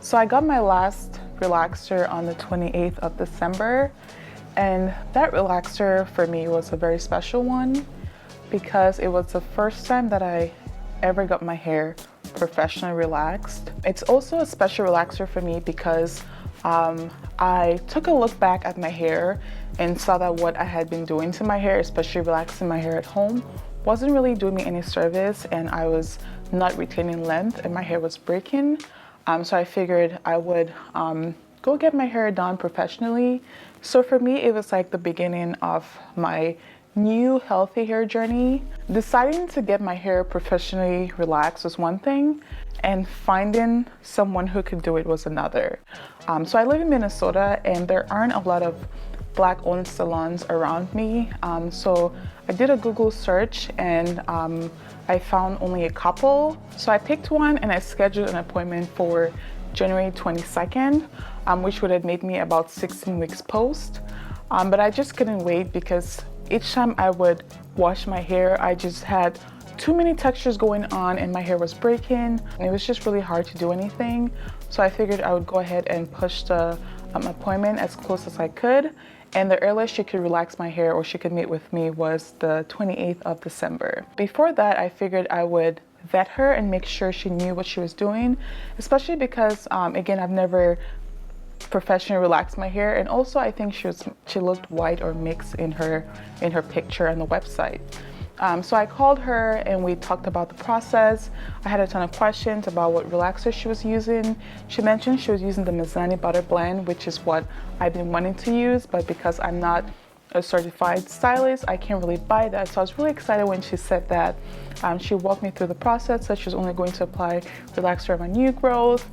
So I got my last relaxer on the 28th of December, and that relaxer for me was a very special one because it was the first time that I ever got my hair professionally relaxed. It's also a special relaxer for me because I took a look back at my hair and saw that what I had been doing to my hair, especially relaxing my hair at home, wasn't really doing me any service, and I was not retaining length and my hair was breaking. So I figured I would go get my hair done professionally. So for me, it was like the beginning of my new healthy hair journey. Deciding to get my hair professionally relaxed was one thing, and finding someone who could do it was another. So I live in Minnesota, and there aren't a lot of Black-owned salons around me. So I did a Google search, and I found only a couple. So I picked one and I scheduled an appointment for January 22nd, which would have made me about 16 weeks post. But I just couldn't wait because each time I would wash my hair, I just had too many textures going on and my hair was breaking. And it was just really hard to do anything. So I figured I would go ahead and push the appointment as close as I could. And the earliest she could relax my hair or she could meet with me was the 28th of December. Before that, I figured I would vet her and make sure she knew what she was doing, especially because, again, I've never professionally relaxed my hair, and also I think she looked white or mixed in her picture on the website. So I called her and we talked about the process. I had a ton of questions about what relaxer she was using. She mentioned she was using the Mizani Butter Blend, which is what I've been wanting to use, but because I'm not a certified stylist, I can't really buy that. So I was really excited when she said that. She walked me through the process, that she was only going to apply relaxer on my new growth.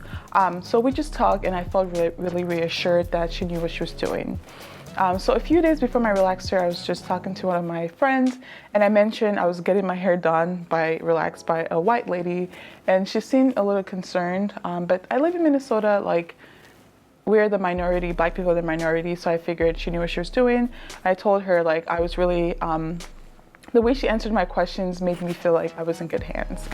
So we just talked and I felt really reassured that she knew what she was doing. So a few days before my relaxer, I was just talking to one of my friends and I mentioned I was getting my hair done relaxed by a white lady, and she seemed a little concerned. But I live in Minnesota, like we're the minority, Black people are the minority, so I figured she knew what she was doing. I told her like I was really, the way she answered my questions made me feel like I was in good hands.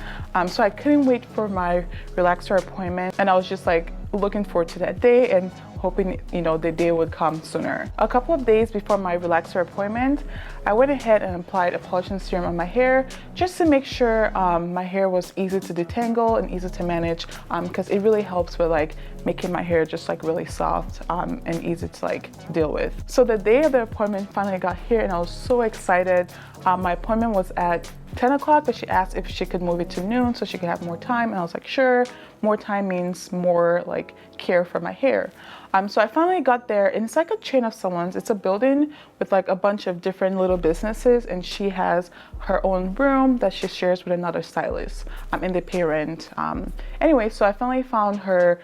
So I couldn't wait for my relaxer appointment, and I was just like looking forward to that day and hoping, the day would come sooner. A couple of days before my relaxer appointment, I went ahead and applied a polishing serum on my hair just to make sure my hair was easy to detangle and easy to manage, because it really helps with like making my hair just like really soft and easy to like deal with. So the day of the appointment finally got here and I was so excited. My appointment was at 10 o'clock, but she asked if she could move it to noon so she could have more time, and I was like, sure. More time means more like care for my hair. So I finally got there, and it's like a chain of salons. It's a building with like a bunch of different little businesses, and she has her own room that she shares with another stylist, and they pay rent. Anyway, so I finally found her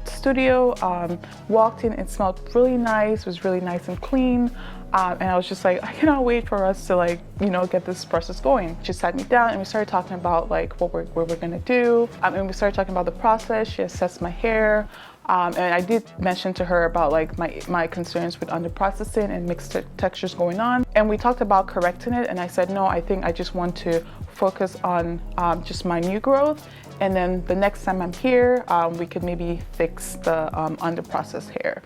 studio, walked in, it smelled really nice, it was really nice and clean. And I was just like, I cannot wait for us to like, get this process going. She sat me down and we started talking about like what we're gonna do. And we started talking about the process. She assessed my hair. And I did mention to her about like my concerns with under processing and mixed textures going on. And we talked about correcting it. And I said, no, I think I just want to focus on just my new growth. And then the next time I'm here, we could maybe fix the under processed hair.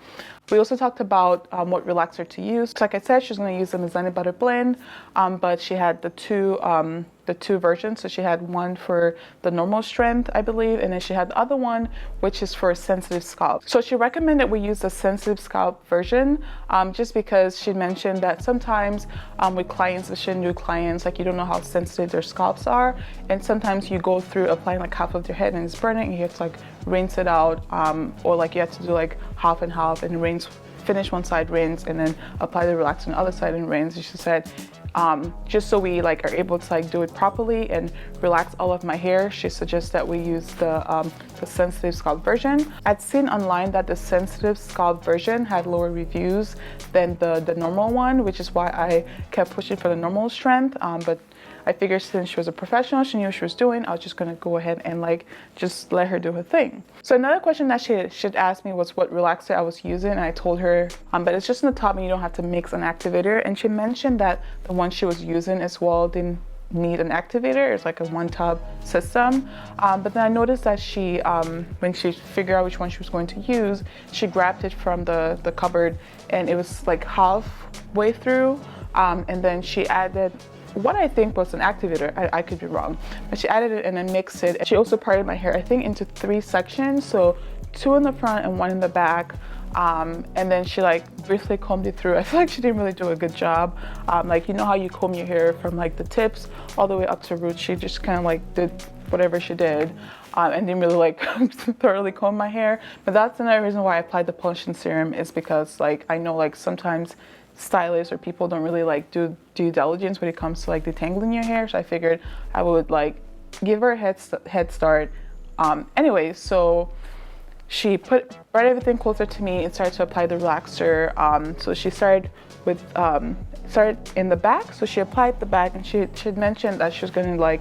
We also talked about what relaxer to use. So like I said, she's going to use the Mizani Butter Blend, but she had the two versions. So she had one for the normal strength, I believe, and then she had the other one, which is for sensitive scalp. So she recommended we use the sensitive scalp version, just because she mentioned that sometimes with clients, especially new clients, like you don't know how sensitive their scalps are, and sometimes you go through applying like half of their head and it's burning, and you have to like rinse it out, or like you have to do like half and half and rinse, finish one side, rinse, and then apply the relaxer on the other side and rinse. And she said, just so we like are able to like do it properly and relax all of my hair, she suggests that we use the sensitive scalp version. I'd seen online that the sensitive scalp version had lower reviews than the normal one, which is why I kept pushing for the normal strength. But I figured since she was a professional, she knew what she was doing, I was just gonna go ahead and like just let her do her thing. So another question that she'd asked me was what relaxer I was using, and I told her, but it's just in the top and you don't have to mix an activator. And she mentioned that the one she was using as well didn't need an activator. It's like a one tub system. But then I noticed that she, when she figured out which one she was going to use, she grabbed it from the cupboard and it was like halfway through. And then she added what I think was an activator. I could be wrong, but she added it and then mixed it. She also parted my hair, I think, into 3 sections. So 2 in the front and 1 in the back. And then she like briefly combed it through. I feel like she didn't really do a good job. Like, you know how you comb your hair from like the tips all the way up to roots? She just kind of like did whatever she did and didn't really like thoroughly comb my hair. But that's another reason why I applied the polishing serum, is because like I know like sometimes stylists or people don't really like do due diligence when it comes to like detangling your hair. So I figured I would like give her a head start. Anyway, so she brought everything closer to me and started to apply the relaxer. So she started with started in the back. So she applied the back, and she had mentioned that she was going to like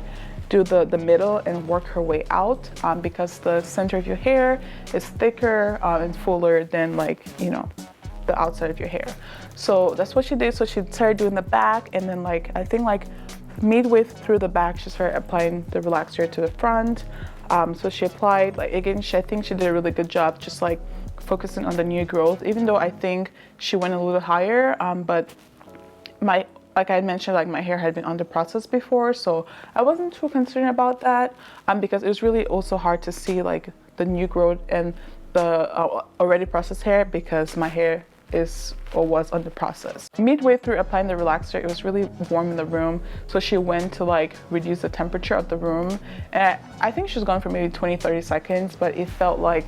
do the middle and work her way out, because the center of your hair is thicker and fuller than like, you know, the outside of your hair. So that's what she did. So she started doing the back, and then like I think like midway through the back she started applying the relaxer to the front. So she applied, like again, I think she did a really good job just like focusing on the new growth, even though I think she went a little higher, but like I mentioned, like my hair had been under process before, so I wasn't too concerned about that, because it was really also hard to see like the new growth and the already processed hair, because my hair is or was under process. Midway through applying the relaxer, it was really warm in the room, so she went to like reduce the temperature of the room, and I think she was gone for maybe 20-30 seconds, but it felt like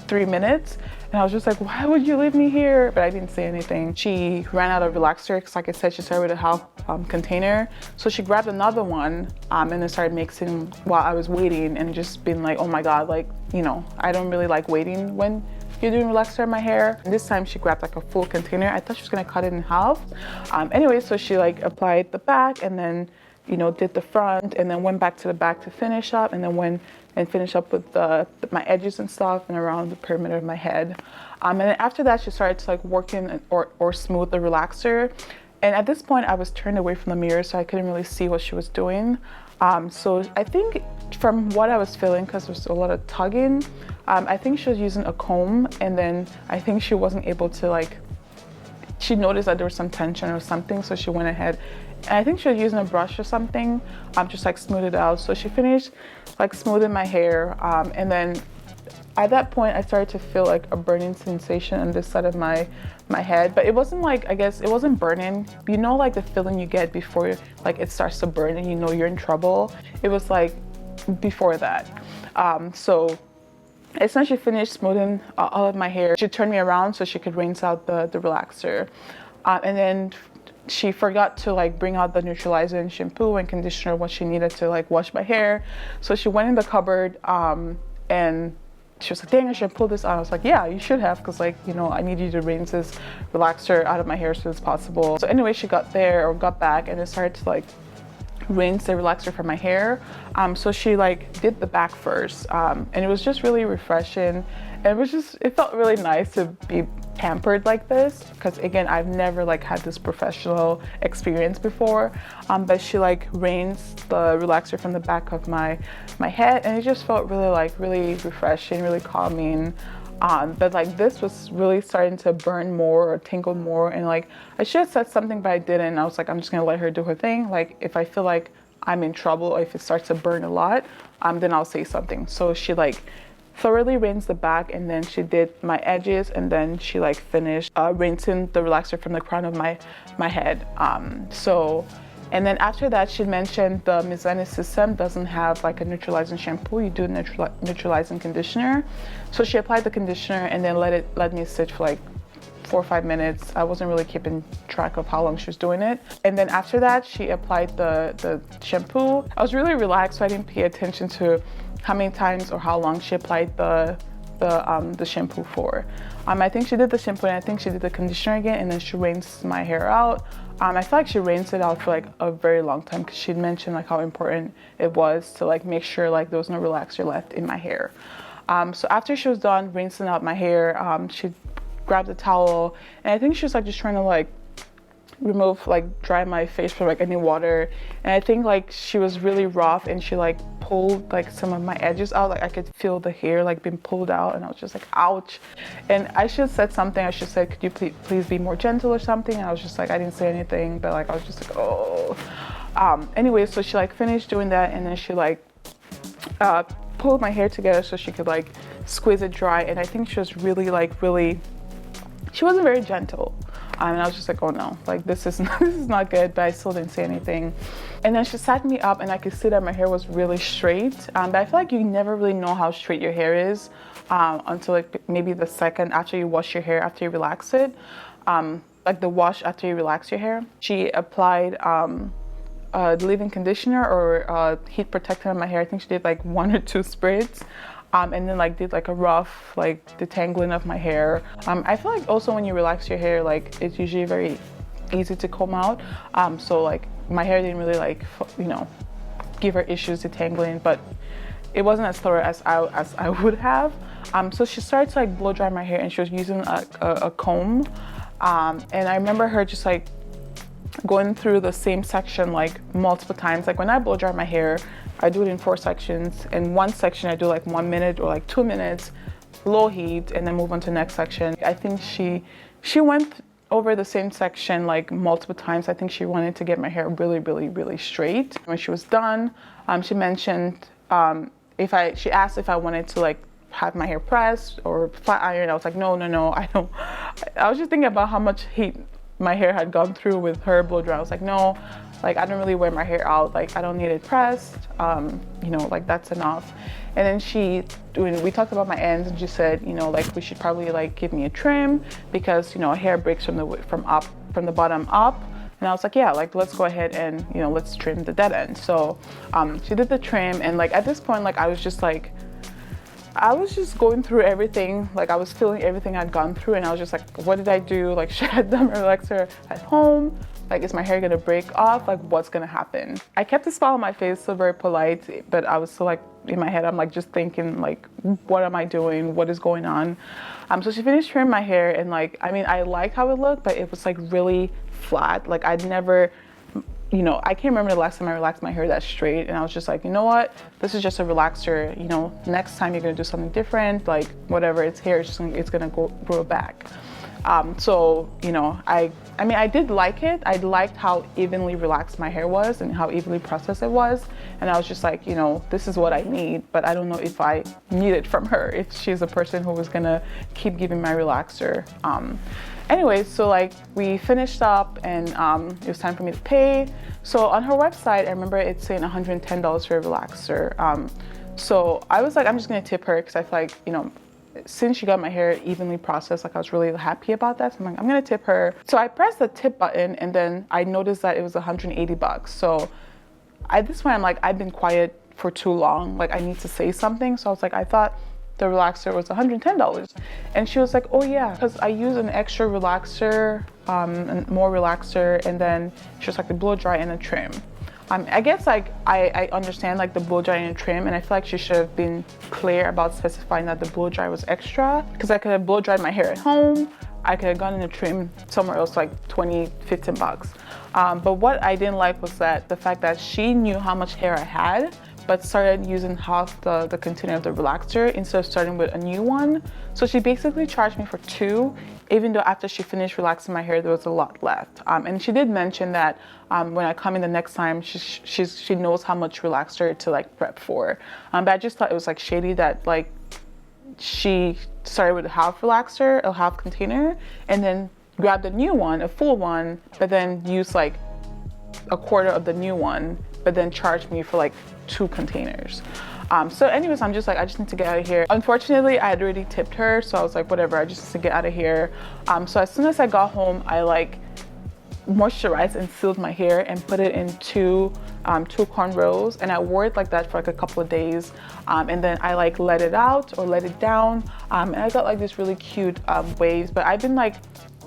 3 minutes, and I was just like, why would you leave me here? But I didn't say anything. She ran out of relaxer because, like I said, she started with a half container, so she grabbed another one and then started mixing while I was waiting, and just being like, oh my god, like, you know, I don't really like waiting when you're doing relaxer in my hair. And this time she grabbed like a full container. I thought she was gonna cut it in half. Anyway, so she like applied the back, and then, you know, did the front, and then went back to the back to finish up, and then went and finish up with my edges and stuff and around the perimeter of my head. And then after that, she started to like work in or smooth the relaxer. And at this point, I was turned away from the mirror, so I couldn't really see what she was doing. So I think from what I was feeling, because there was a lot of tugging, I think she was using a comb, and then I think she wasn't able to like, she noticed that there was some tension or something, so she went ahead, and I think she was using a brush or something, just like smooth it out. So she finished like smoothing my hair, and then at that point I started to feel like a burning sensation on this side of my head, but it wasn't like, I guess it wasn't burning, you know, like the feeling you get before like it starts to burn and you know you're in trouble. It was like before that. So as soon as she finished smoothing all of my hair, she turned me around so she could rinse out the relaxer, and then she forgot to like bring out the neutralizer and shampoo and conditioner, what she needed to like wash my hair. So she went in the cupboard, and she was like, dang, I should pull this out. I was like, yeah, you should have, because like, you know, I need you to rinse this relaxer out of my hair as soon as possible. So anyway, she got back and then started to like rinse the relaxer from my hair. So she like did the back first, and it was just really refreshing, and it felt really nice to be pampered like this, because again, I've never like had this professional experience before. But she like rinsed the relaxer from the back of my head, and it just felt really refreshing, really calming. But like this was really starting to burn more or tingle more, and like I should have said something, but I didn't. I was like, I'm just gonna let her do her thing. Like if I feel like I'm in trouble, or if it starts to burn a lot, then I'll say something. So she like thoroughly rinsed the back, and then she did my edges, and then she like finished rinsing the relaxer from the crown of my head. And then after that, she mentioned the Mizani system doesn't have like a neutralizing shampoo. You do neutralizing conditioner. So she applied the conditioner and then let me sit for like 4 or 5 minutes. I wasn't really keeping track of how long she was doing it. And then after that, she applied the shampoo. I was really relaxed, so I didn't pay attention to how many times or how long she applied the shampoo for. I think she did the shampoo, and I think she did the conditioner again, and then she rinsed my hair out. I feel like she rinsed it out for like a very long time, because she'd mentioned like how important it was to like make sure like there was no relaxer left in my hair. So after she was done rinsing out my hair, she grabbed a towel, and I think she was like just trying to like remove, like dry my face from like any water. And I think like she was really rough, and she like pulled like some of my edges out. Like I could feel the hair like being pulled out, and I was just like, ouch. And I should have said something. I should have said, could you please be more gentle or something? And I was just like, I didn't say anything, but like I was just like, oh. Anyway, so she like finished doing that, and then she like pulled my hair together so she could like squeeze it dry. And I think she was really she wasn't very gentle. And I was just like, oh no, like this is not good, but I still didn't say anything. And then she sat me up, and I could see that my hair was really straight. But I feel like you never really know how straight your hair is until like maybe the second after you wash your hair, after you relax it. Like the wash after you relax your hair. She applied leave-in conditioner or heat protectant on my hair. I think she did like 1 or 2 sprays. And then like did like a rough like detangling of my hair. I feel like also when you relax your hair, like it's usually very easy to comb out. So like my hair didn't really like, you know, give her issues detangling, but it wasn't as thorough as I would have. So she started to like blow dry my hair, and she was using a comb. And I remember her just like going through the same section like multiple times. Like when I blow dry my hair, I do it in 4 sections. In one section, I do like 1 minute or like 2 minutes, low heat, and then move on to the next section. I think she went over the same section like multiple times. I think she wanted to get my hair really straight. When she was done, she mentioned she asked if I wanted to like have my hair pressed or flat iron. I was like, no, I don't. I was just thinking about how much heat my hair had gone through with her blow dry. I was like, no, like I don't really wear my hair out. Like I don't need it pressed. You know, like that's enough. And then when we talked about my ends, and she said, you know, like we should probably like give me a trim because, you know, hair breaks from the bottom up. And I was like, yeah, like let's go ahead and, you know, let's trim the dead end. So she did the trim, and like at this point, like I was just going through everything. Like I was feeling everything I'd gone through, and I was just like, what did I do? Like should I have done my relaxer at home? Like is my hair gonna break off? Like what's gonna happen? I kept a smile on my face, so very polite, but I was still like in my head, I'm like just thinking like, what am I doing? What is going on? So she finished trimming my hair, and like, I mean, I liked how it looked, but it was like really flat. Like I'd never, you know, I can't remember the last time I relaxed my hair that straight, and I was just like, you know what, this is just a relaxer. You know, next time you're gonna do something different, like whatever, it's hair, it's gonna grow back. So, you know, I mean, I did like it. I liked how evenly relaxed my hair was and how evenly processed it was. And I was just like, you know, this is what I need, but I don't know if I need it from her, if she's a person who was gonna keep giving my relaxer. Anyway, so like we finished up, and it was time for me to pay. So on her website, I remember it saying $110 for a relaxer. So I was like, I'm just gonna tip her, because I feel like, you know, since she got my hair evenly processed, like I was really happy about that. So I'm like, I'm gonna tip her. So I pressed the tip button, and then I noticed that it was $180. So at this point, I'm like, I've been quiet for too long. Like I need to say something. So I was like, I thought the relaxer was $110. And she was like, oh yeah, because I use an extra relaxer, and more relaxer, and then she was like the blow dry and a trim. I guess like I understand like the blow dry and trim, and I feel like she should have been clear about specifying that the blow dry was extra, because I could have blow dried my hair at home. I could have gotten a trim somewhere else, like $15. But what I didn't like was that the fact that she knew how much hair I had, but started using half the container of the relaxer instead of starting with a new one. So she basically charged me for 2, even though after she finished relaxing my hair, there was a lot left. And she did mention that when I come in the next time, she knows how much relaxer to like prep for. But I just thought it was like shady that like she started with a half relaxer, a half container, and then grabbed a new one, a full one, but then used like a quarter of the new one, but then charged me for like 2 containers. So anyways, I'm just like, I just need to get out of here. Unfortunately, I had already tipped her, so I was like, whatever, I just need to get out of here. So as soon as I got home, I like moisturized and sealed my hair and put it in two cornrows, and I wore it like that for like a couple of days, and then I like let it out or let it down, and I got like this really cute waves. But I've been like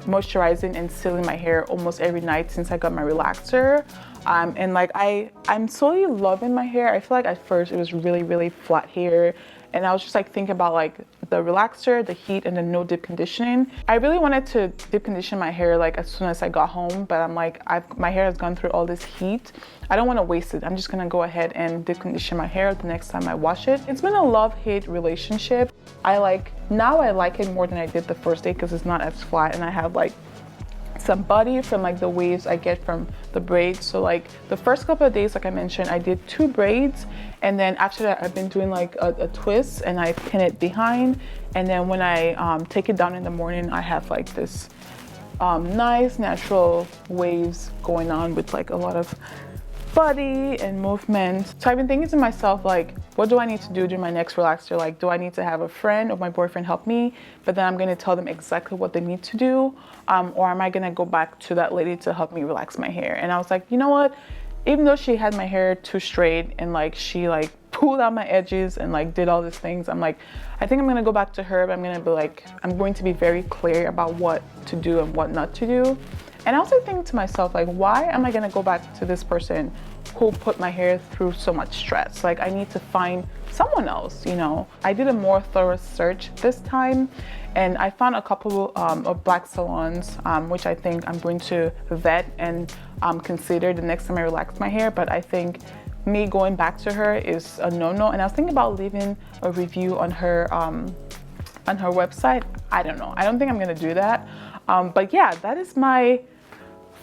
moisturizing and sealing my hair almost every night since I got my relaxer. And like I'm slowly loving my hair. I feel like at first it was really flat hair, and I was just like thinking about like the relaxer, the heat, and the no deep conditioning. I really wanted to deep condition my hair like as soon as I got home, but I'm like, my hair has gone through all this heat. I don't want to waste it. I'm just gonna go ahead and deep condition my hair the next time I wash it. It's been a love-hate relationship. Now I like it more than I did the first day because it's not as flat, and I have like some body from like the waves I get from the braids. So like the first couple of days, like I mentioned, I did 2 braids, and then after that I've been doing like a twist, and I pin it behind, and then when I take it down in the morning, I have like this nice natural waves going on with like a lot of body and movement. So I've been thinking to myself, like, what do I need to do during my next relaxer? Like, do I need to have a friend or my boyfriend help me, but then I'm going to tell them exactly what they need to do, or am I going to go back to that lady to help me relax my hair? And I was like, you know what, even though she had my hair too straight and like she like pulled out my edges and like did all these things, I'm like, I think I'm going to go back to her, but I'm going to be very clear about what to do and what not to do. And I also think to myself, like, why am I gonna go back to this person who put my hair through so much stress? Like, I need to find someone else, you know? I did a more thorough search this time, and I found a couple of black salons, which I think I'm going to vet and consider the next time I relax my hair. But I think me going back to her is a no-no. And I was thinking about leaving a review on her website. I don't know. I don't think I'm gonna do that. But yeah, that is my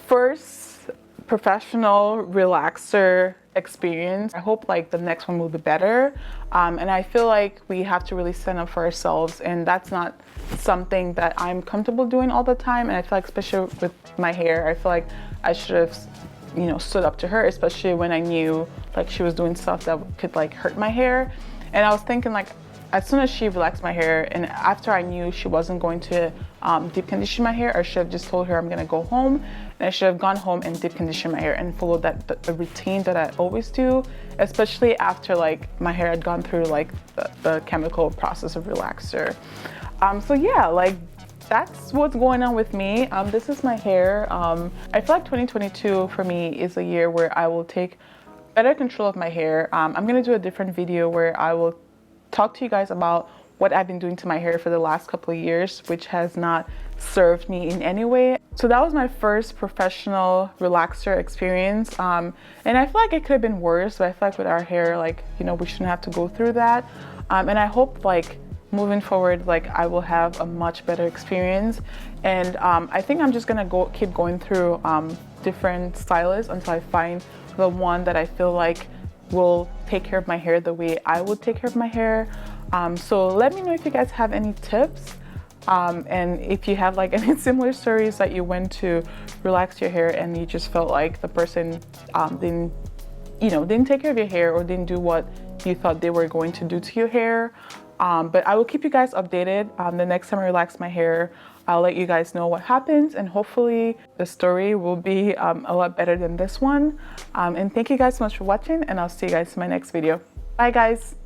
first professional relaxer experience. I hope like the next one will be better. And I feel like we have to really stand up for ourselves, and that's not something that I'm comfortable doing all the time. And I feel like, especially with my hair, I feel like I should have, you know, stood up to her, especially when I knew like she was doing stuff that could like hurt my hair. And I was thinking, like, as soon as she relaxed my hair, and after I knew she wasn't going to deep condition my hair, I should have just told her I'm gonna go home, and I should have gone home and deep conditioned my hair and followed the routine that I always do, especially after like my hair had gone through like the chemical process of relaxer. So yeah, like that's what's going on with me. This is my hair. I feel like 2022 for me is a year where I will take better control of my hair. I'm gonna do a different video where I will talk to you guys about what I've been doing to my hair for the last couple of years, which has not served me in any way. So that was my first professional relaxer experience. And I feel like it could have been worse, but I feel like with our hair, like, you know, we shouldn't have to go through that. And I hope like moving forward, like I will have a much better experience. And I think I'm just gonna keep going through different stylists until I find the one that I feel like will take care of my hair the way I would take care of my hair. So let me know if you guys have any tips, and if you have like any similar stories that you went to relax your hair and you just felt like the person didn't take care of your hair or didn't do what you thought they were going to do to your hair. But I will keep you guys updated. The next time I relax my hair, I'll let you guys know what happens, and hopefully the story will be a lot better than this one. And thank you guys so much for watching, and I'll see you guys in my next video. Bye guys.